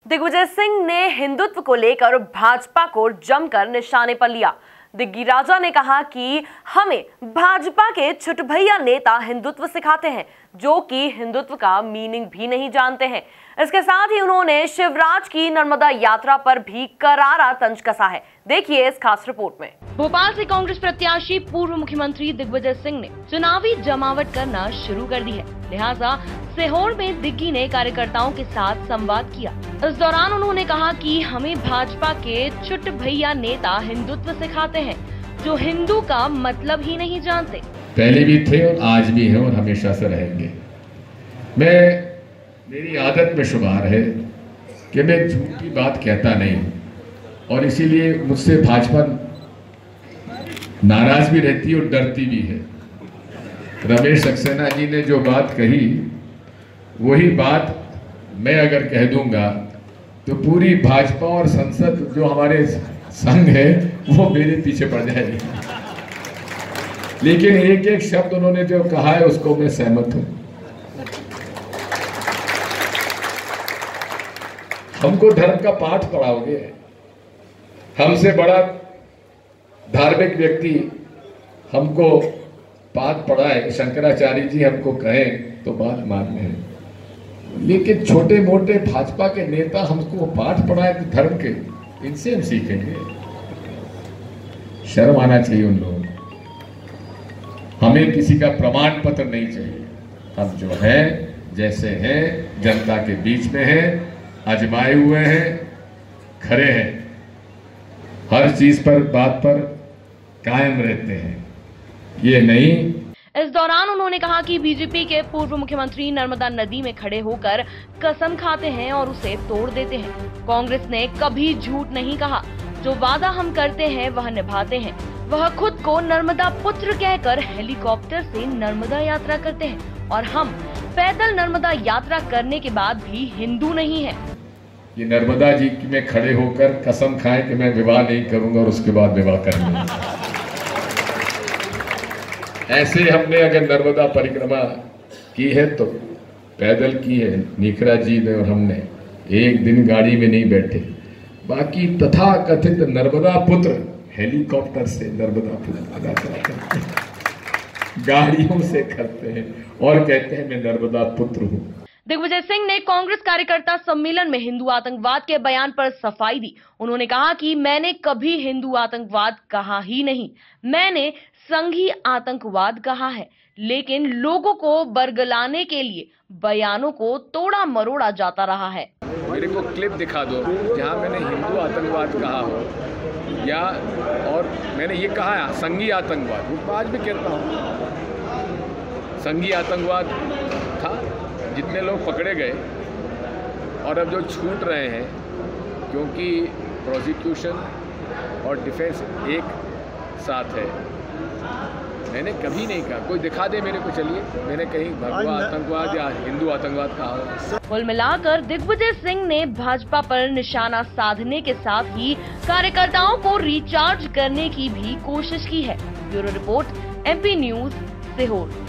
दिग्विजय सिंह ने हिंदुत्व को लेकर भाजपा को जमकर निशाने पर लिया। दिग्गी राजा ने कहा कि हमें भाजपा के छुटभैया नेता हिंदुत्व सिखाते हैं, जो कि हिंदुत्व का मीनिंग भी नहीं जानते हैं। इसके साथ ही उन्होंने शिवराज की नर्मदा यात्रा पर भी करारा तंज कसा है। देखिए इस खास रिपोर्ट में। भोपाल से कांग्रेस प्रत्याशी पूर्व मुख्यमंत्री दिग्विजय सिंह ने चुनावी जमावट करना शुरू कर दी है, लिहाजा सीहोर में दिग्गी ने कार्यकर्ताओं के साथ संवाद किया। इस दौरान उन्होंने कहा कि हमें भाजपा के छुट भैया नेता हिंदुत्व सिखाते हैं, जो हिंदू का मतलब ही नहीं जानते। पहले भी थे और आज भी हैं और हमेशा से रहेंगे। मेरी आदत में शुमार है कि मैं झूठ की बात कहता नहीं, और इसीलिए मुझसे भाजपा नाराज भी रहती है और डरती भी है। रमेश सक्सेना जी ने जो बात कही, वही बात मैं अगर कह दूंगा तो पूरी भाजपा और संसद जो हमारे संघ है वो मेरे पीछे पड़ जाएगी। लेकिन एक एक शब्द उन्होंने जो कहा है उसको मैं सहमत हूं। हमको धर्म का पाठ पढ़ाओगे? हमसे बड़ा धार्मिक व्यक्ति हमको पाठ पढ़ाए, शंकराचार्य जी हमको कहें तो बात मानने हैं, लेकिन छोटे मोटे भाजपा के नेता हमको पाठ पढ़ाए धर्म के, इनसे हम सीखेंगे? शर्म आना चाहिए उन लोगों को। हमें किसी का प्रमाण पत्र नहीं चाहिए। हम जो हैं जैसे हैं, जनता के बीच में हैं, आजमाए हुए हैं, खरे हैं, हर चीज पर बात पर कायम रहते हैं, ये नहीं। इस दौरान उन्होंने कहा कि बीजेपी के पूर्व मुख्यमंत्री नर्मदा नदी में खड़े होकर कसम खाते हैं और उसे तोड़ देते हैं। कांग्रेस ने कभी झूठ नहीं कहा, जो वादा हम करते हैं वह निभाते हैं। वह खुद को नर्मदा पुत्र कहकर हेलीकॉप्टर से नर्मदा यात्रा करते हैं, और हम पैदल नर्मदा यात्रा करने के बाद भी हिंदू नहीं है। ये नर्मदा जी में खड़े होकर कसम खाए कि मैं विवाह नहीं करूंगा और उसके बाद विवाह करूंगा। ऐसे हमने अगर नर्मदा परिक्रमा की है तो पैदल की है, निखरा जी ने और हमने, एक दिन गाड़ी में नहीं बैठे। बाकी तथा कथित नर्मदा पुत्र हेलीकॉप्टर से नर्मदा पुत्र करते हैं, गाड़ियों से करते हैं और कहते हैं मैं नर्मदा पुत्र हूँ। दिग्विजय सिंह ने कांग्रेस कार्यकर्ता सम्मेलन में हिंदू आतंकवाद के बयान पर सफाई दी। उन्होंने कहा कि मैंने कभी हिंदू आतंकवाद कहा ही नहीं, मैंने संघी आतंकवाद कहा है, लेकिन लोगों को बरगलाने के लिए बयानों को तोड़ा मरोड़ा जाता रहा है। मेरे को क्लिप दिखा दो जहां मैंने हिंदू आतंकवाद कहा हो, या और मैंने ये कहा है संघी आतंकवाद, वो आज भी कहता हूँ। संघी आतंकवाद था, जितने लोग पकड़े गए और अब जो छूट रहे हैं, क्योंकि प्रोसिक्यूशन और डिफेंस एक साथ है। मैंने कभी नहीं कहा, कोई दिखा दे मेरे को, चलिए मैंने कहीं भगवा आतंकवाद या हिंदू आतंकवाद कहा हो। कुल मिलाकर दिग्विजय सिंह ने भाजपा पर निशाना साधने के साथ ही कार्यकर्ताओं को रिचार्ज करने की भी कोशिश की है। Bureau report, MP news, Sehore.